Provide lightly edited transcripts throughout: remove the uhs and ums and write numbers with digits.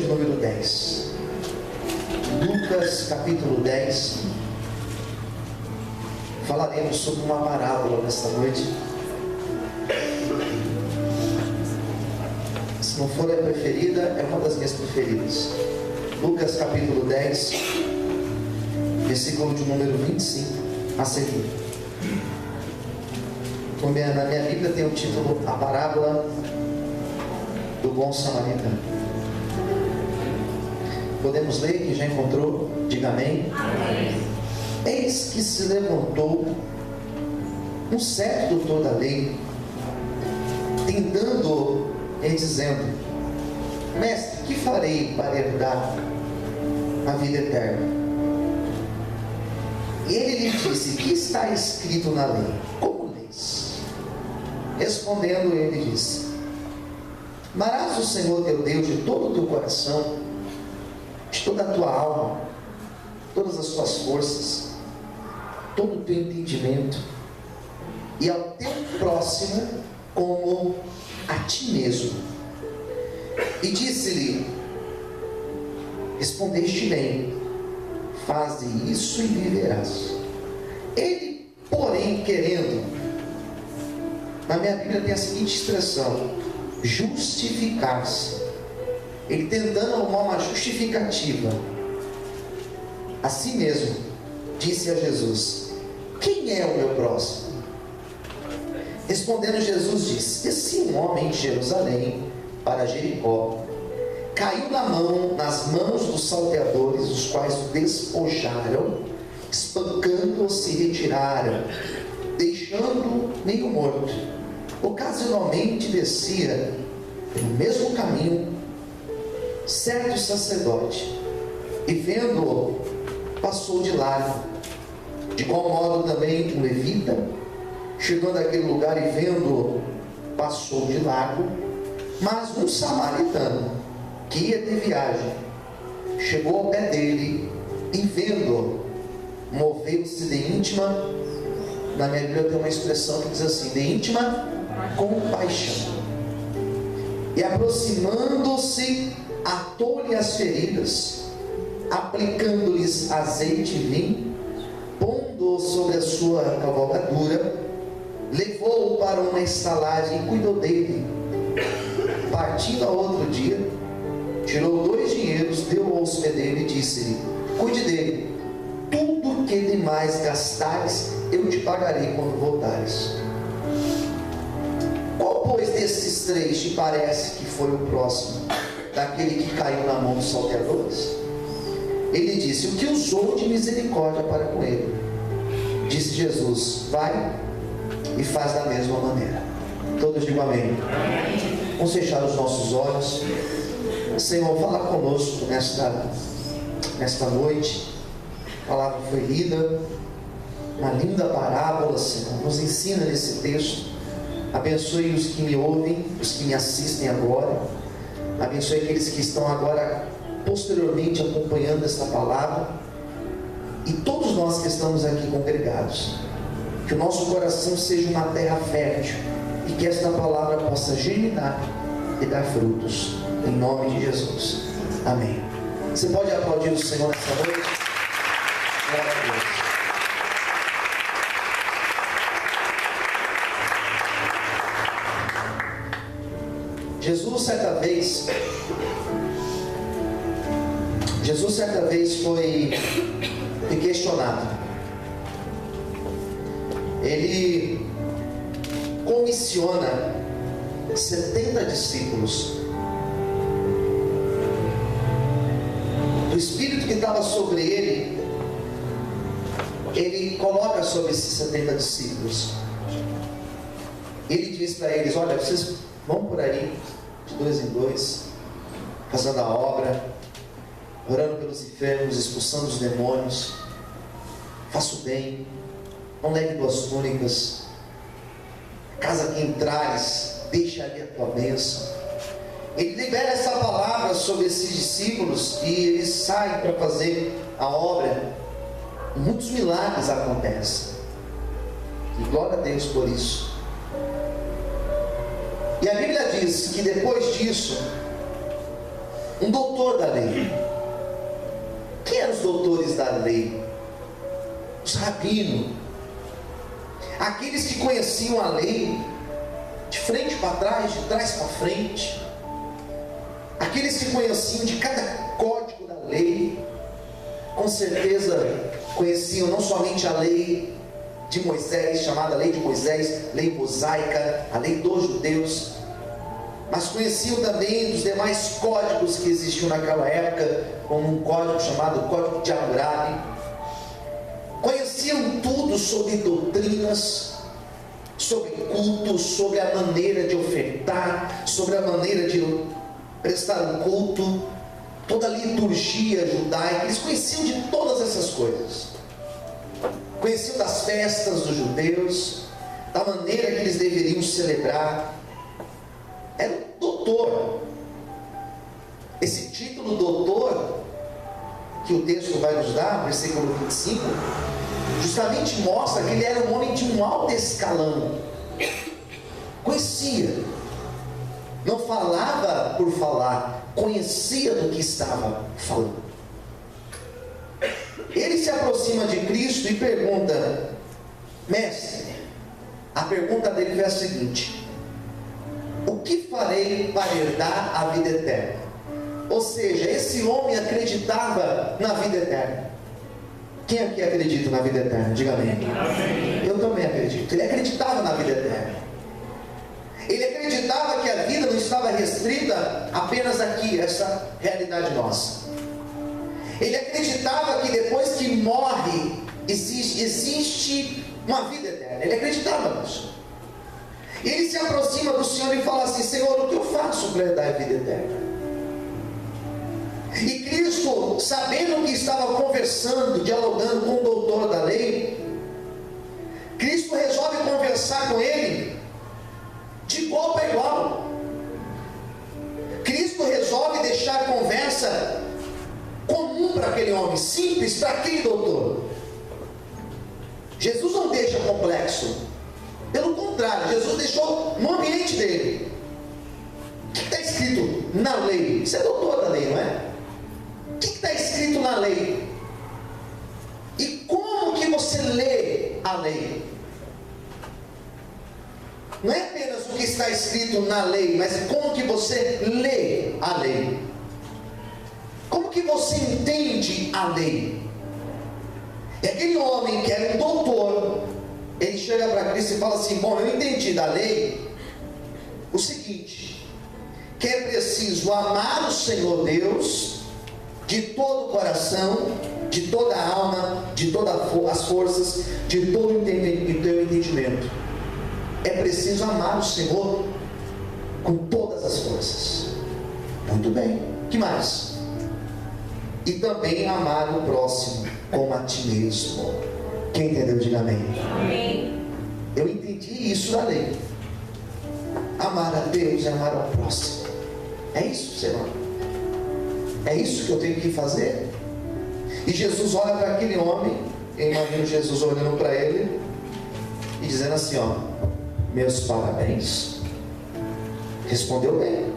número 10. Lucas capítulo 10. Falaremos sobre uma parábola nesta noite. Se não for a preferida, é uma das minhas preferidas. Lucas capítulo 10, versículo de número 25 a seguir. Na minha Bíblia tem o título A Parábola do Bom Samaritano. Podemos ler? Quem já encontrou, diga amém. Amém. Eis que se levantou um certo doutor da lei, tentando e dizendo: Mestre, que farei para herdar a vida eterna? E ele lhe disse: que está escrito na lei? Como lês? Respondendo, ele disse: amarás o Senhor teu Deus de todo o teu coração, de toda a tua alma, todas as tuas forças, todo o teu entendimento, e ao teu próximo como a ti mesmo. E disse-lhe: respondeste bem, faze isso e viverás. Ele, porém, querendo, na minha Bíblia tem a seguinte expressão: justificar-se. Ele tentando arrumar uma justificativa a si mesmo, disse a Jesus: quem é o meu próximo? Respondendo, Jesus disse: descia um homem de Jerusalém para Jericó, caiu nas mãos dos salteadores, os quais o despojaram, espancando-o, se retiraram, deixando-o meio morto. Ocasionalmente descia pelo mesmo caminho certo sacerdote, e vendo-o, passou de largo. De qual modo também um levita, chegando àquele lugar e vendo-o, passou de largo. Mas um samaritano, que ia de viagem, chegou ao pé dele e vendo-o, moveu-se de íntima, na minha Bíblia tem uma expressão que diz assim, de íntima compaixão, e aproximando-se, atou-lhe as feridas, aplicando-lhes azeite e vinho, pondo-o sobre a sua cavalgadura, levou-o para uma estalagem e cuidou dele. Partindo a outro dia, tirou 2 dinheiros, deu ao hospedeiro e disse-lhe: cuide dele, tudo que demais gastares, eu te pagarei quando voltares. Qual, pois, desses 3 te parece que foi o próximo daquele que caiu na mão dos salteadores? Ele disse: o que usou de misericórdia para com ele. Disse Jesus: vai e faz da mesma maneira. Todos digam amém. Vamos fechar os nossos olhos. Senhor, fala conosco nesta noite. A palavra foi lida, uma linda parábola, Senhor. Nos ensina nesse texto. Abençoe os que me ouvem, os que me assistem agora. Abençoe aqueles que estão agora posteriormente acompanhando esta palavra, e todos nós que estamos aqui congregados. Que o nosso coração seja uma terra fértil, e que esta palavra possa germinar e dar frutos, em nome de Jesus, amém. Você pode aplaudir o Senhor nessa noite? Glória a Deus. Jesus certa vez foi questionado. Ele comissiona 70 discípulos. O Espírito que estava sobre ele, ele coloca sobre esses 70 discípulos. Ele diz para eles: olha, vocês vão por aí de 2 em 2, fazendo a obra, orando pelos enfermos, expulsando os demônios. Faça o bem, não leve 2 túnicas. Casa que entrares, deixa ali a tua bênção. Ele libera essa palavra sobre esses discípulos e eles saem para fazer a obra. Muitos milagres acontecem, e glória a Deus por isso. E a Bíblia diz que depois disso, um doutor da lei. Quem eram os doutores da lei? Os rabinos, aqueles que conheciam a lei de frente para trás, de trás para frente, aqueles que conheciam de cada código da lei. Com certeza conheciam não somente a lei de Moisés, chamada lei de Moisés, lei mosaica, a lei dos judeus, mas conheciam também os demais códigos que existiam naquela época, como um código chamado Código de Hammurabi. Conheciam tudo sobre doutrinas, sobre cultos, sobre a maneira de ofertar, sobre a maneira de prestar um culto, toda a liturgia judaica. Eles conheciam de todas essas coisas. Conheciam das festas dos judeus, da maneira que eles deveriam celebrar. Era um doutor. Esse título doutor, que o texto vai nos dar, versículo 25, justamente mostra que ele era um homem de um alto escalão. Conhecia, não falava por falar, conhecia do que estava falando. Ele se aproxima de Cristo e pergunta: mestre, a pergunta dele foi a seguinte: o que farei para herdar a vida eterna? Ou seja, esse homem acreditava na vida eterna. Quem aqui acredita na vida eterna? Diga amém. Eu também acredito. Ele acreditava na vida eterna. Ele acreditava que a vida não estava restrita apenas aqui, essa realidade nossa. Ele acreditava que depois que morre, existe uma vida eterna. Ele acreditava nisso. Ele se aproxima do Senhor e fala assim: Senhor, o que eu faço para herdar a vida eterna? E Cristo, sabendo que estava conversando, dialogando com o doutor da lei, Cristo resolve conversar com ele de igual para igual. Cristo resolve deixar a conversa comum para aquele homem, simples para aquele doutor. Jesus não deixa complexo, pelo contrário, Jesus deixou no ambiente dele. O que está escrito na lei? Você é doutor da lei, não é? O que está escrito na lei? E como que você lê a lei? Não é apenas o que está escrito na lei, mas como que você lê a lei? Como que você entende a lei? E aquele homem que era um doutor, ele chega para Cristo e fala assim: bom, eu entendi da lei o seguinte, que é preciso amar o Senhor Deus de todo o coração, de toda a alma, de todas as forças, de todo o teu entendimento. É preciso amar o Senhor com todas as forças. Muito bem. O que mais? E também amar o próximo como a ti mesmo. Quem entendeu, diga amém. Amém. Eu entendi isso da lei. Amar a Deus e amar ao próximo. É isso, Senhor. É isso que eu tenho que fazer. E Jesus olha para aquele homem. Eu imagino Jesus olhando para ele e dizendo assim: ó, meus parabéns, respondeu bem,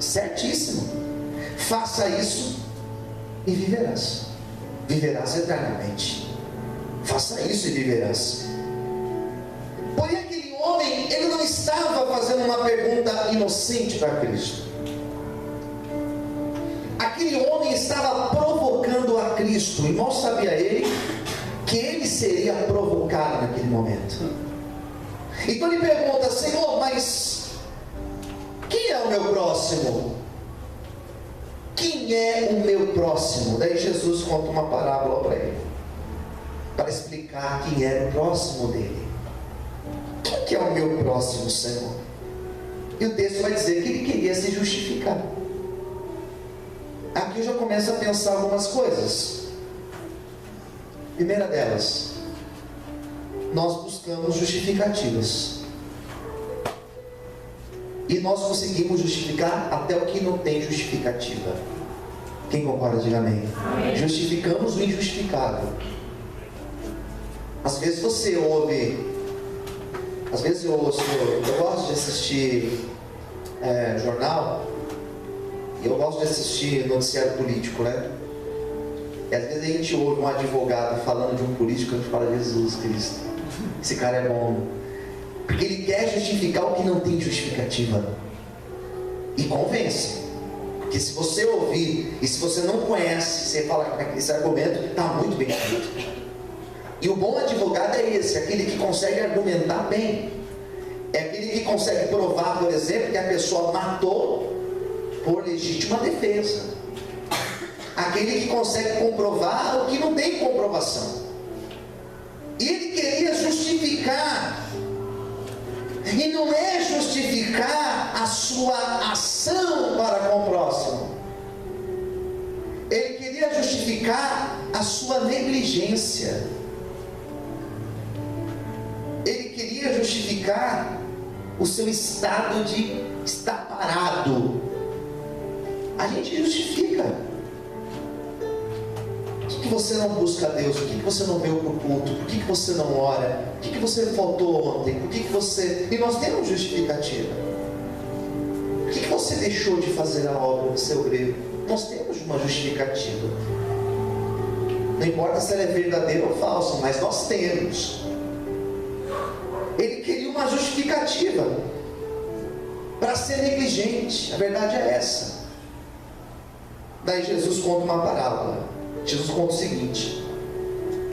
certíssimo, faça isso e viverás eternamente. Faça isso e viverás. Porém aquele homem, ele não estava fazendo uma pergunta inocente para Cristo. Aquele homem estava provocando a Cristo, e mal sabia ele que ele seria provocado naquele momento. Então ele pergunta: Senhor, mas quem é o meu próximo? Quem é o meu próximo? Daí Jesus conta uma parábola para ele, para explicar quem era o próximo dele. Quem que é o meu próximo, Senhor? E o texto vai dizer que ele queria se justificar. Aqui eu já começo a pensar algumas coisas. Primeira delas, nós buscamos justificativas. E nós conseguimos justificar até o que não tem justificativa. Quem concorda, diga amém. Amém. Justificamos o injustificável. Às vezes você ouve, às vezes eu ouço, eu gosto de assistir jornal, E eu gosto de assistir noticiário político, né? E às vezes a gente ouve um advogado falando de um político, a gente fala: Jesus Cristo, esse cara é bom. Porque ele quer justificar o que não tem justificativa. E convence. Porque se você ouvir, e se você não conhece, você fala que esse argumento está muito bem feito. E o bom advogado é esse, aquele que consegue argumentar bem. É aquele que consegue provar, por exemplo, que a pessoa matou por legítima defesa. Aquele que consegue comprovar o que não tem comprovação. E ele queria justificar. E não é justificar a sua ação para com o próximo. Ele queria justificar a sua negligência. Ele queria justificar o seu estado de estar parado. A gente justifica. Por que você não busca a Deus? Por que você não veio para o culto? Por que você não ora? O que você faltou ontem? Por que você... E nós temos justificativa. Por que você deixou de fazer a obra do seu grego? Nós temos uma justificativa. Não importa se ela é verdadeira ou falsa, mas nós temos. Ele queria uma justificativa para ser negligente. A verdade é essa. Daí Jesus conta uma parábola. Jesus conta o seguinte: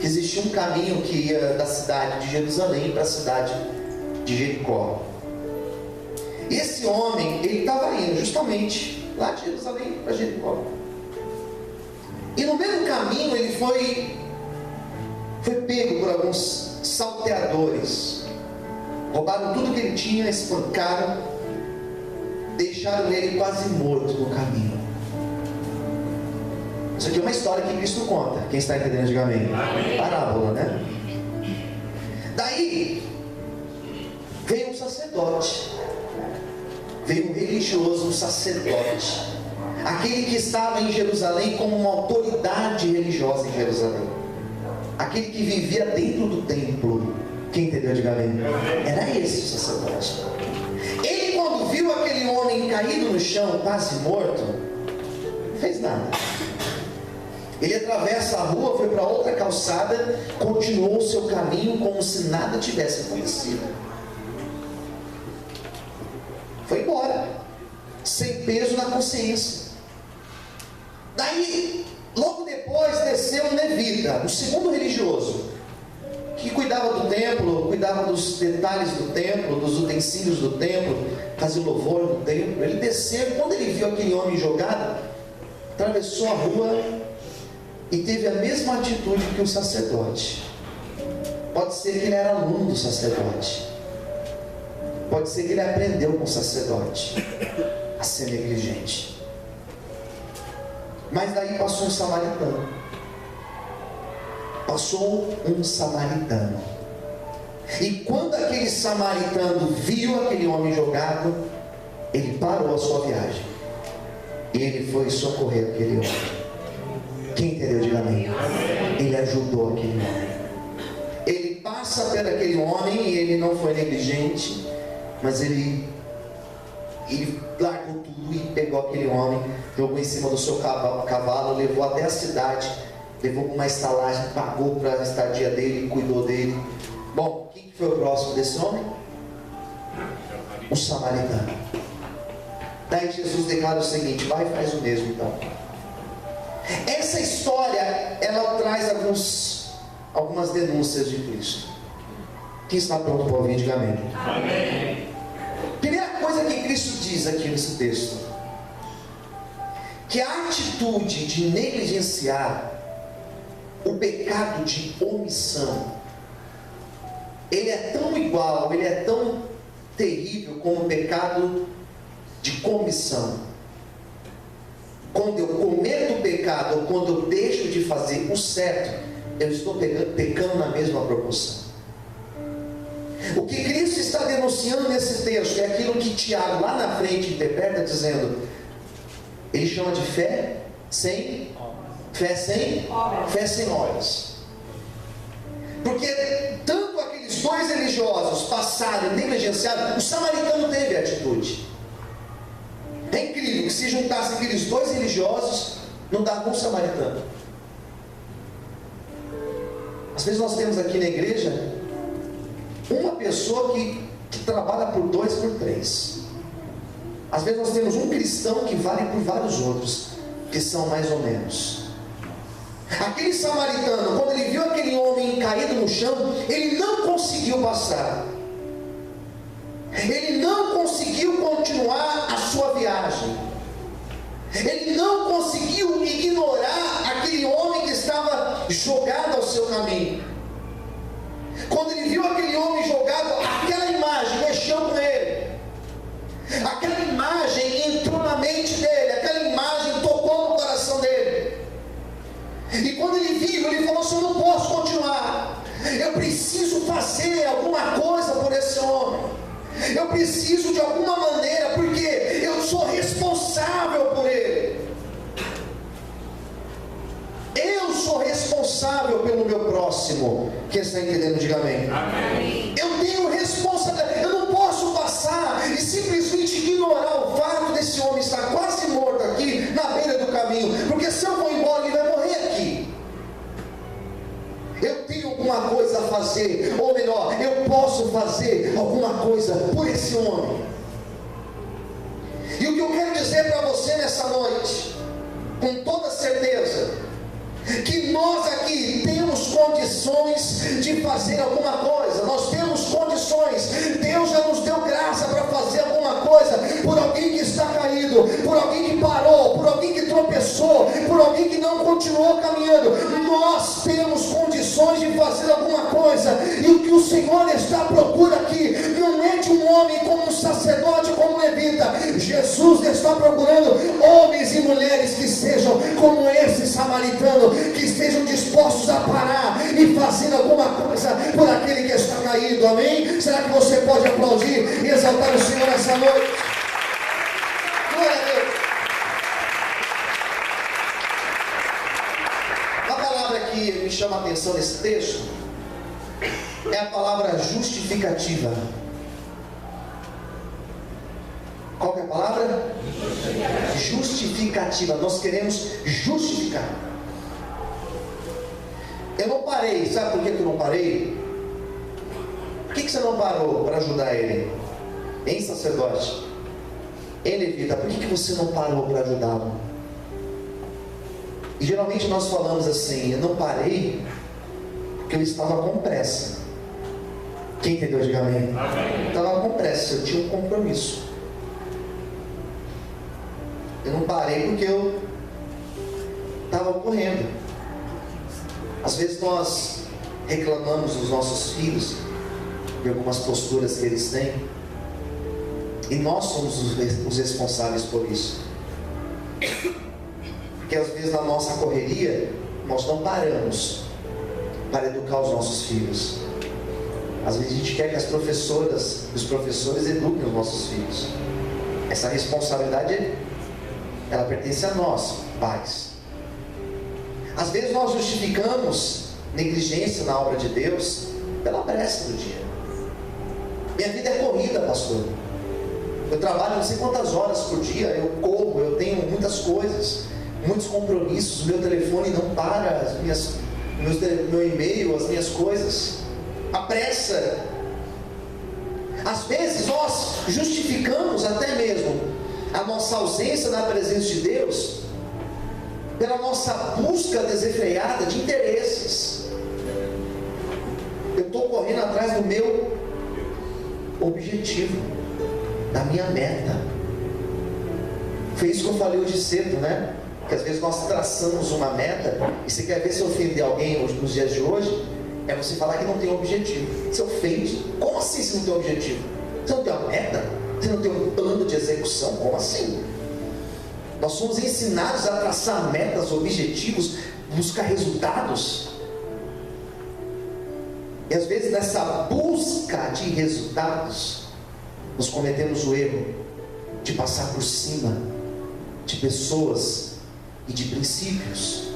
que existia um caminho que ia da cidade de Jerusalém para a cidade de Jericó. E esse homem, ele estava indo justamente lá de Jerusalém para Jericó. E no meio do caminho ele foi pego por alguns salteadores. Roubaram tudo que ele tinha, espancaram, deixaram ele quase morto no caminho. Isso aqui é uma história que Cristo conta. Quem está entendendo, diga amém. Parábola, né? Daí veio um sacerdote, veio um religioso, um sacerdote, aquele que estava em Jerusalém como uma autoridade religiosa em Jerusalém, aquele que vivia dentro do templo. Quem entendeu, diga amém. Era esse o sacerdote. Ele, quando viu aquele homem caído no chão, quase morto, não fez nada. Ele atravessa a rua, foi para outra calçada, continuou o seu caminho como se nada tivesse acontecido. Foi embora, sem peso na consciência. Daí, logo depois, desceu um levita, o segundo religioso, que cuidava do templo, cuidava dos detalhes do templo, dos utensílios do templo, fazia louvor no templo. Ele desceu, quando ele viu aquele homem jogado, atravessou a rua e teve a mesma atitude que o sacerdote. Pode ser que ele era aluno do sacerdote, pode ser que ele aprendeu com o sacerdote a ser negligente. Mas daí passou um samaritano. E quando aquele samaritano viu aquele homem jogado, ele parou a sua viagem e ele foi socorrer aquele homem. Quem entendeu, diga amém. Ele ajudou aquele homem. Ele passa por aquele homem e ele não foi negligente, mas ele largou tudo e pegou aquele homem, jogou em cima do seu cavalo, levou até a cidade, levou para uma estalagem, pagou para a estadia dele, cuidou dele. Bom, quem foi o próximo desse homem? O samaritano. Daí Jesus declara o seguinte: vai e faz o mesmo então. Essa história, ela traz algumas denúncias de Cristo. Quem está pronto para ouvir, diga amém. Amém. Primeira coisa que Cristo diz aqui nesse texto, que a atitude de negligenciar o pecado de omissão, ele é tão igual, ele é tão terrível como o pecado de comissão. Quando eu cometo o pecado, ou quando eu deixo de fazer o certo, eu estou pecando na mesma proporção. O que Cristo está denunciando nesse texto é aquilo que Tiago lá na frente interpreta dizendo, ele chama de fé sem obras. Porque tanto aqueles dois religiosos passaram, negligenciaram, o samaritano teve atitude. É incrível. que se juntassem aqueles dois religiosos, não dava um samaritano. Às vezes nós temos aqui na igreja uma pessoa que trabalha por 2, por 3. Às vezes nós temos um cristão que vale por vários outros, que são mais ou menos. Aquele samaritano, quando ele viu aquele homem caído no chão, ele não conseguiu passar. Ele não conseguiu continuar a sua viagem. Ele não conseguiu ignorar aquele homem que estava jogado ao seu caminho. Quando ele viu aquele homem jogado, aquela imagem mexeu com ele. Aquela imagem entrou na mente dele, aquela imagem tocou no coração dele. E quando ele viu, ele falou assim: eu não posso continuar. Eu preciso fazer alguma coisa por esse homem. Eu preciso de alguma maneira, porque eu sou responsável por ele. Eu sou responsável pelo meu próximo. Quem está entendendo, diga amém. Amém. Eu tenho responsabilidade. Eu não posso passar e simplesmente ignorar o fato desse homem estar quase morto aqui na beira do caminho, porque se eu for embora ele vai morrer aqui. Eu tenho alguma coisa a fazer, ou melhor, eu posso fazer alguma coisa por esse homem. E o que eu quero dizer para você nessa noite, com toda certeza, que nós aqui temos condições de fazer alguma coisa. Nós temos condições. Deus já nos deu graça para fazer alguma coisa por alguém que está caído, por alguém que parou, por alguém que tropeçou, por alguém que não continuou caminhando. Nós temos condições de fazer alguma coisa. E o que o Senhor está à procura aqui não é de um homem como um sacerdote, como um levita. Jesus está procurando homens e mulheres que sejam como esse samaritano, que estejam dispostos a parar e fazer alguma coisa por aquele que está caído. Amém? Será que você pode aplaudir e exaltar o Senhor essa noite? Glória a Deus. A palavra que me chama a atenção nesse texto é a palavra justificativa. Qual que é a palavra? Justificativa. Nós queremos justificar. Eu não parei, sabe por que eu não parei? Por que você não parou para ajudar ele? Hein, sacerdote? Hein, levita, por que você não parou para ajudá-lo? E geralmente nós falamos assim: eu não parei porque eu estava com pressa. Quem entendeu? Diga amém. Eu estava com pressa, eu tinha um compromisso. Eu não parei porque eu estava correndo. Às vezes nós reclamamos dos nossos filhos de algumas posturas que eles têm, e nós somos os responsáveis por isso. Porque às vezes na nossa correria nós não paramos para educar os nossos filhos. Às vezes a gente quer que as professoras, os professores eduquem os nossos filhos. Essa responsabilidade, ela pertence a nós, pais. Às vezes nós justificamos negligência na obra de Deus pela pressa do dia. Minha vida é corrida, pastor. Eu trabalho não sei quantas horas por dia, eu corro, eu tenho muitas coisas, muitos compromissos, o meu telefone não para, meu e-mail, as minhas coisas. A pressa. Às vezes nós justificamos até mesmo a nossa ausência na presença de Deus pela nossa busca desenfreada de interesses. Eu estou correndo atrás do meu objetivo, da minha meta. Foi isso que eu falei hoje cedo, né? Que às vezes nós traçamos uma meta, e você quer ver se ofender alguém nos dias de hoje, é você falar que não tem objetivo. Você ofende. Como assim você não tem objetivo? Você não tem uma meta? Você não tem um plano de execução? Como assim? Nós somos ensinados a traçar metas, objetivos, buscar resultados. E às vezes nessa busca de resultados, nós cometemos o erro de passar por cima de pessoas e de princípios.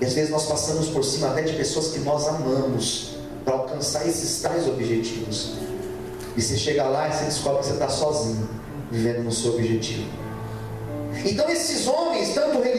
E às vezes nós passamos por cima até de pessoas que nós amamos, para alcançar esses tais objetivos. E você chega lá e você descobre que você está sozinho, vivendo no seu objetivo. Então esses homens, tanto o rei